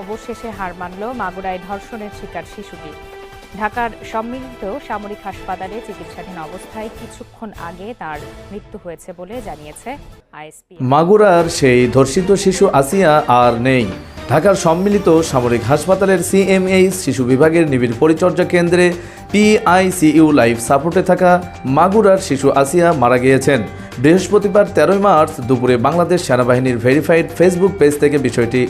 অবশেষে হার মানল মাগুরায় ধর্ষণের শিকার শিশুটি। ঢাকার সম্মিলিত সামরিক হাসপাতালে চিকিৎসাধীন অবস্থায় কিছুক্ষণ আগে তার মৃত্যু হয়েছে বলে জানিয়েছে আইএসপি। মাগুরার সেই ধর্ষিত শিশু আসিয়া আর নেই। ঢাকার সম্মিলিত সামরিক হাসপাতালের সিএমএইচ শিশু বিভাগের নিবিড় পরিচর্যা কেন্দ্রে পিআইসিইউ লাইফ সাপোর্টে থাকা মাগুরার শিশু আসিয়া মারা গিয়েছেন। বৃহস্পতিবার 13 মার্চ দুপুরে বাংলাদেশ সেনাবাহিনীর ভেরিফাইড ফেসবুক পেজ থেকে বিষয়টি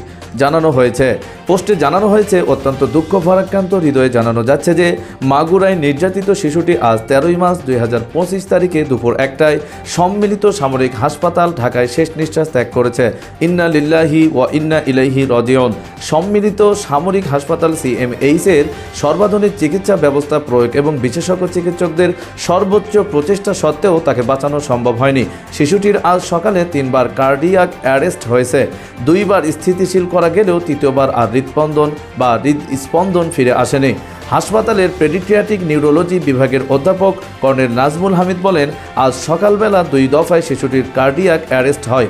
জানানো হয়েছে। পোস্টে জানানো হয়েছে, অত্যন্ত দুঃখ ভারাক্রান্ত হৃদয়ে জানানো যাচ্ছে যে মাগুরায় নির্যাতিত শিশুটি আজ 13 মার্চ 2025 তারিখে দুপুর 1টায় সম্মিলিত সামরিক হাসপাতাল ঢাকায় শেষ নিঃশ্বাস ত্যাগ করেছে। ইন্না লিল্লাহি ওয়া ইন্না ইলাইহি রাজিউন। সম্মিলিত সামরিক হাসপাতাল সিএমএইচ এর সর্বাধুনিক চিকিৎসা ব্যবস্থা প্রয়োগ এবং বিশেষজ্ঞ চিকিৎসকদের সর্বোচ্চ প্রচেষ্টা সত্ত্বেও তাকে বাঁচানো সম্ভব হয়নি। শিশুটির আজ সকালে 3বার কার্ডিয়াক অ্যারেস্ট হয়েছে। 2বার স্থিতিশীল করা গেলেও 3য়বার আর হৃদস্পন্দন ফিরে আসেনি। হাসপাতালের পেডিয়াট্রিক নিউরোলজি বিভাগের অধ্যাপক কর্নেল নাজমুল হামিদ বলেন, আজ সকালবেলা 2 দফায় শিশুটির কার্ডিয়াক অ্যারেস্ট হয়।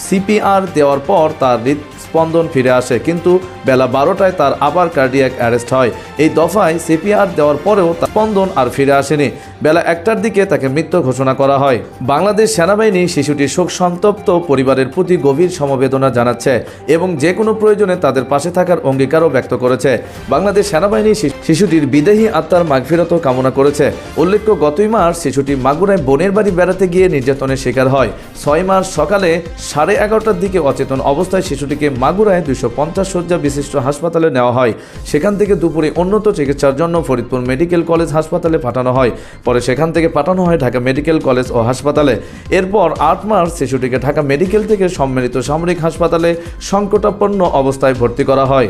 সিপিআর দেওয়ার পর তার হৃদস্পন্দন ফিরে আসে, কিন্তু বেলা 12টায় তার আবার কার্ডিয়াক অ্যারেস্ট হয়। এই দফায় সিপিআর দেওয়ার পরেও তার স্পন্দন আর ফিরে আসেনি। বেলা 1টার দিকে তাকে মৃত ঘোষণা করা হয়। বাংলাদেশ সেনাবাহিনী শিশুটির শোক সন্তপ্ত পরিবারের প্রতি গভীর সমবেদনা জানাচ্ছে এবং যে কোনো প্রয়োজনে তাদের পাশে থাকার অঙ্গীকারও ব্যক্ত করেছে। বাংলাদেশ সেনাবাহিনী শিশুটির বিদেহী আত্মার মাগফিরাত কামনা করেছে। উল্লেখ্য, গতই মার্চ শিশুটি মাগুরায় বোনের বাড়ি বেড়াতে গিয়ে নির্যাতনের শিকার হয়। 6 মার্চ সকালে 11:30টার দিকে অচেতন অবস্থায় শিশুটিকে মাগুরায় 250 শয্যা বিশিষ্ট হাসপাতালে নেওয়া হয়। সেখান থেকে দুপুরে উন্নত চিকিৎসার জন্য ফরিদপুর মেডিকেল কলেজ হাসপাতালে পাঠানো হয়। পরে সেখান থেকে পাঠানো হয় ঢাকা মেডিকেল কলেজ ও হাসপাতালে। এরপর 8 মার্চ শিশুটিকে ঢাকা মেডিকেল থেকে সম্মিলিত সামরিক হাসপাতালে সংকটাপন্ন অবস্থায় ভর্তি করা হয়।